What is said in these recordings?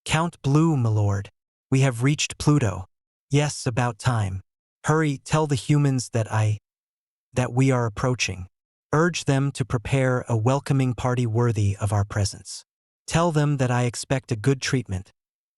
Count Blue, my lord. We have reached Pluto. Yes, about time. Hurry, tell the humans that we are approaching. Urge them to prepare a welcoming party worthy of our presence. Tell them that I expect a good treatment,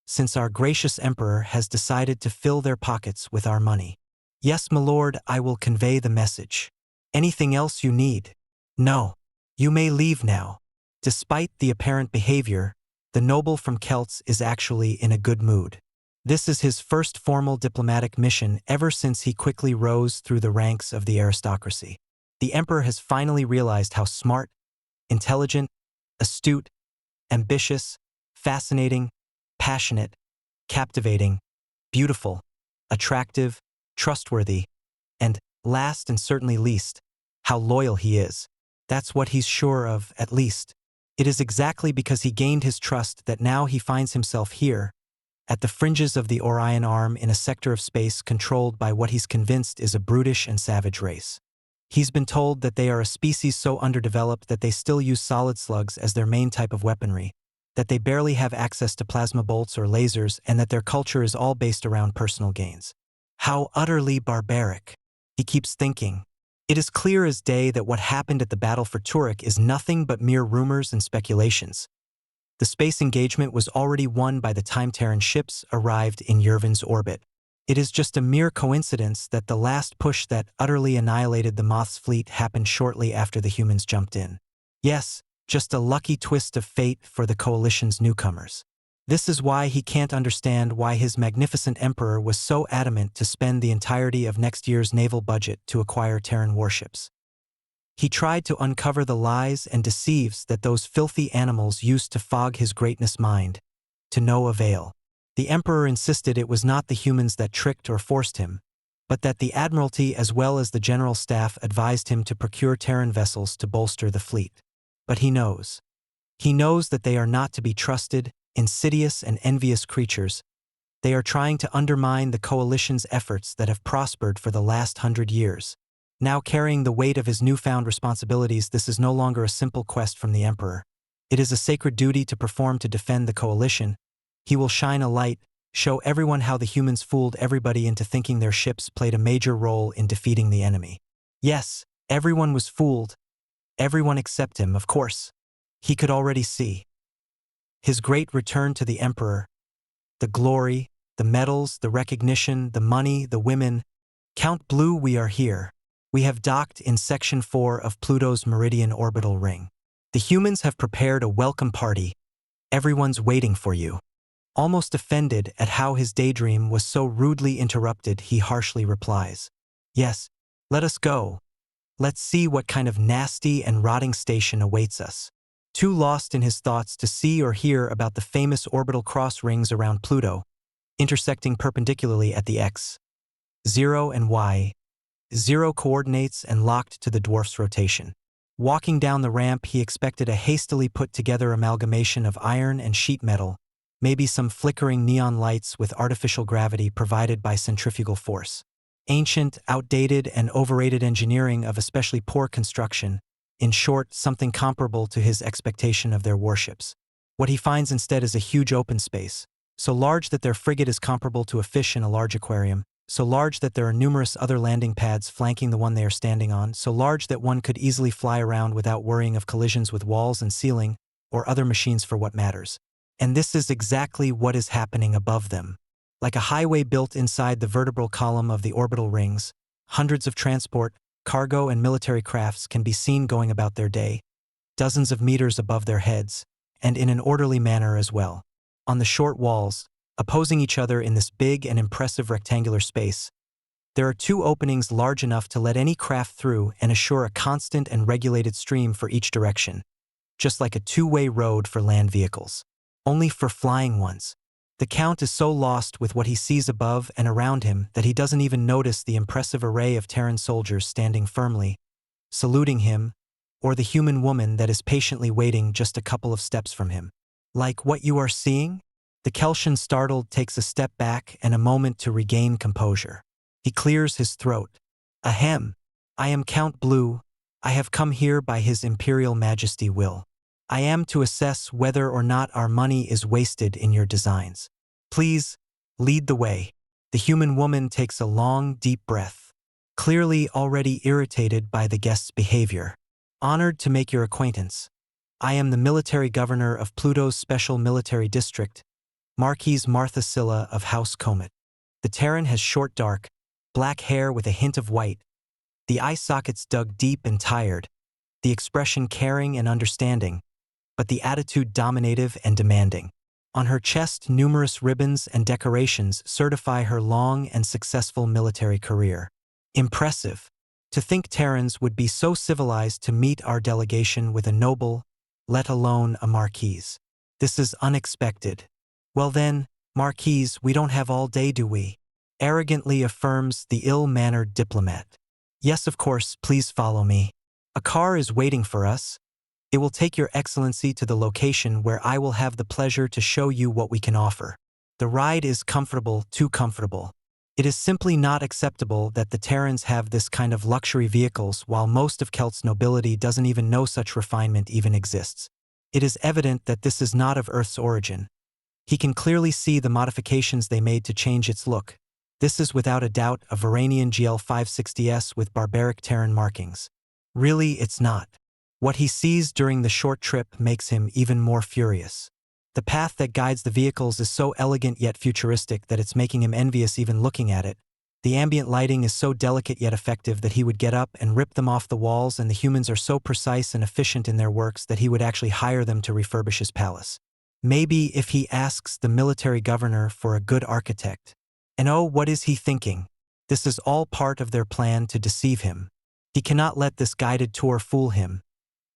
since our gracious emperor has decided to fill their pockets with our money. Yes, my lord, I will convey the message. Anything else you need? No. You may leave now. Despite the apparent behavior, the noble from Celts is actually in a good mood. This is his first formal diplomatic mission ever since he quickly rose through the ranks of the aristocracy. The emperor has finally realized how smart, intelligent, astute, ambitious, fascinating, passionate, captivating, beautiful, attractive, trustworthy, and, last and certainly least, how loyal he is. That's what he's sure of, at least. It is exactly because he gained his trust that now he finds himself here, at the fringes of the Orion Arm in a sector of space controlled by what he's convinced is a brutish and savage race. He's been told that they are a species so underdeveloped that they still use solid slugs as their main type of weaponry, that they barely have access to plasma bolts or lasers, and that their culture is all based around personal gains. How utterly barbaric, he keeps thinking. It is clear as day that what happened at the battle for Turek is nothing but mere rumors and speculations. The space engagement was already won by the time Terran ships arrived in Yervin's orbit. It is just a mere coincidence that the last push that utterly annihilated the Moth's fleet happened shortly after the humans jumped in. Yes, just a lucky twist of fate for the Coalition's newcomers. This is why he can't understand why his magnificent emperor was so adamant to spend the entirety of next year's naval budget to acquire Terran warships. He tried to uncover the lies and deceives that those filthy animals used to fog his greatness mind, to no avail. The emperor insisted it was not the humans that tricked or forced him, but that the Admiralty as well as the General Staff advised him to procure Terran vessels to bolster the fleet. But he knows. He knows that they are not to be trusted, insidious and envious creatures. They are trying to undermine the Coalition's efforts that have prospered for the last 100 years. Now carrying the weight of his newfound responsibilities, this is no longer a simple quest from the emperor. It is a sacred duty to perform to defend the Coalition. He will shine a light, show everyone how the humans fooled everybody into thinking their ships played a major role in defeating the enemy. Yes, everyone was fooled. Everyone except him, of course. He could already see his great return to the emperor. The glory, the medals, the recognition, the money, the women. Count Blue, we are here. We have docked in Section 4 of Pluto's Meridian orbital ring. The humans have prepared a welcome party. Everyone's waiting for you. Almost offended at how his daydream was so rudely interrupted, he harshly replies, "Yes, let us go. Let's see what kind of nasty and rotting station awaits us." Too lost in his thoughts to see or hear about the famous orbital cross rings around Pluto, intersecting perpendicularly at the X, 0 and Y, 0 coordinates and locked to the dwarf's rotation. Walking down the ramp, he expected a hastily put-together amalgamation of iron and sheet metal, maybe some flickering neon lights with artificial gravity provided by centrifugal force. Ancient, outdated, and overrated engineering of especially poor construction. In short, something comparable to his expectation of their warships. What he finds instead is a huge open space, so large that their frigate is comparable to a fish in a large aquarium, so large that there are numerous other landing pads flanking the one they are standing on, so large that one could easily fly around without worrying of collisions with walls and ceiling, or other machines for what matters. And this is exactly what is happening above them. Like a highway built inside the vertebral column of the orbital rings, hundreds of transport, cargo and military crafts can be seen going about their day, dozens of meters above their heads, and in an orderly manner as well. On the short walls, opposing each other in this big and impressive rectangular space, there are two openings large enough to let any craft through and assure a constant and regulated stream for each direction, just like a two-way road for land vehicles. Only for flying ones. The Count is so lost with what he sees above and around him that he doesn't even notice the impressive array of Terran soldiers standing firmly, saluting him, or the human woman that is patiently waiting just a couple of steps from him. Like what you are seeing? The Keltian, startled, takes a step back and a moment to regain composure. He clears his throat. Ahem. I am Count Blue. I have come here by His Imperial Majesty will. I am to assess whether or not our money is wasted in your designs. Please, lead the way. The human woman takes a long, deep breath, clearly already irritated by the guest's behavior. Honored to make your acquaintance. I am the military governor of Pluto's Special Military District, Marquise Martha Silla of House Comet. The Terran has short dark, black hair with a hint of white, the eye sockets dug deep and tired, the expression caring and understanding, but the attitude dominative and demanding. On her chest, numerous ribbons and decorations certify her long and successful military career. Impressive. To think Terrans would be so civilized to meet our delegation with a noble, let alone a marquise. This is unexpected. Well then, Marquise, we don't have all day, do we? Arrogantly affirms the ill-mannered diplomat. Yes, of course, please follow me. A car is waiting for us. It will take your excellency to the location where I will have the pleasure to show you what we can offer. The ride is comfortable, too comfortable. It is simply not acceptable that the Terrans have this kind of luxury vehicles while most of Celt's nobility doesn't even know such refinement even exists. It is evident that this is not of Earth's origin. He can clearly see the modifications they made to change its look. This is without a doubt a Varanian GL560S with barbaric Terran markings. Really, it's not. What he sees during the short trip makes him even more furious. The path that guides the vehicles is so elegant yet futuristic that it's making him envious even looking at it. The ambient lighting is so delicate yet effective that he would get up and rip them off the walls, and the humans are so precise and efficient in their works that he would actually hire them to refurbish his palace. Maybe if he asks the military governor for a good architect. And oh, what is he thinking? This is all part of their plan to deceive him. He cannot let this guided tour fool him.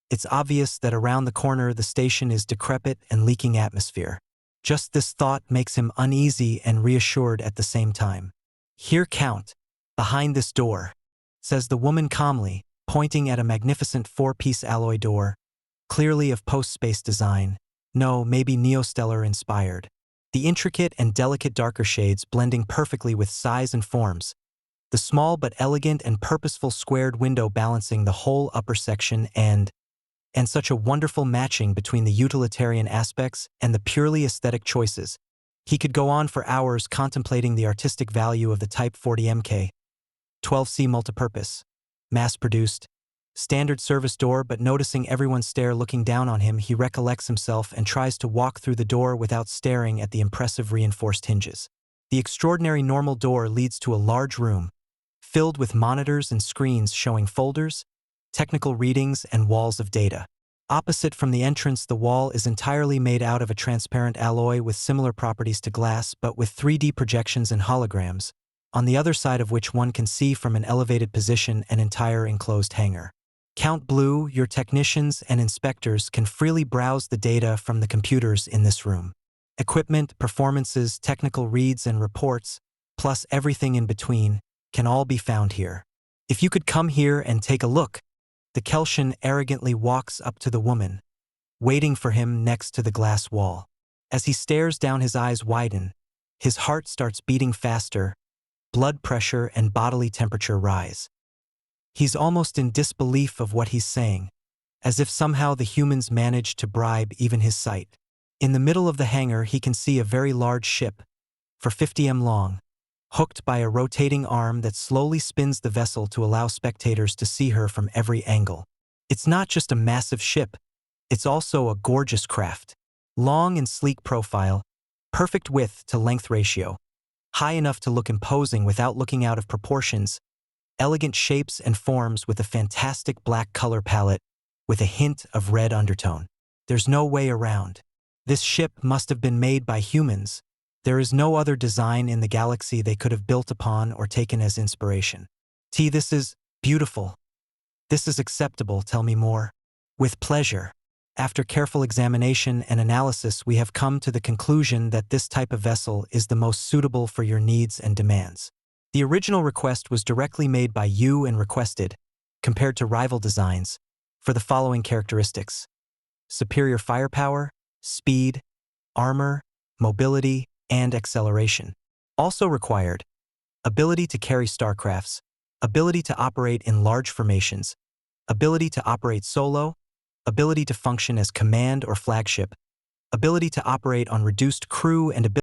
It's obvious that around the corner the station is decrepit and leaking atmosphere. Just this thought makes him uneasy and reassured at the same time. Here, Count, behind this door, says the woman calmly, pointing at a magnificent four-piece alloy door, clearly of post-space design. No, maybe neostellar inspired. The intricate and delicate darker shades blending perfectly with size and forms. The small but elegant and purposeful squared window balancing the whole upper section and such a wonderful matching between the utilitarian aspects and the purely aesthetic choices. He could go on for hours contemplating the artistic value of the Type 40 MK. 12C multipurpose. Mass-produced. Standard service door, but noticing everyone stare looking down on him, he recollects himself and tries to walk through the door without staring at the impressive reinforced hinges. The extraordinary normal door leads to a large room, filled with monitors and screens showing folders, technical readings, and walls of data. Opposite from the entrance, the wall is entirely made out of a transparent alloy with similar properties to glass but with 3D projections and holograms, on the other side of which one can see from an elevated position an entire enclosed hangar. Count Blue, your technicians and inspectors can freely browse the data from the computers in this room. Equipment, performances, technical reads and reports, plus everything in between, can all be found here. If you could come here and take a look. The Keltian arrogantly walks up to the woman, waiting for him next to the glass wall. As he stares down, his eyes widen, his heart starts beating faster, blood pressure and bodily temperature rise. He's almost in disbelief of what he's saying, as if somehow the humans managed to bribe even his sight. In the middle of the hangar he can see a very large ship, for 50 m long, hooked by a rotating arm that slowly spins the vessel to allow spectators to see her from every angle. It's not just a massive ship, it's also a gorgeous craft. Long and sleek profile, perfect width to length ratio, high enough to look imposing without looking out of proportions, elegant shapes and forms with a fantastic black color palette with a hint of red undertone. There's no way around. This ship must have been made by humans. There is no other design in the galaxy they could have built upon or taken as inspiration. This is beautiful. This is acceptable, tell me more. With pleasure. After careful examination and analysis, we have come to the conclusion that this type of vessel is the most suitable for your needs and demands. The original request was directly made by you and requested, compared to rival designs, for the following characteristics: superior firepower, speed, armor, mobility, and acceleration. Also required: ability to carry starcrafts, ability to operate in large formations, ability to operate solo, ability to function as command or flagship, ability to operate on reduced crew, and ability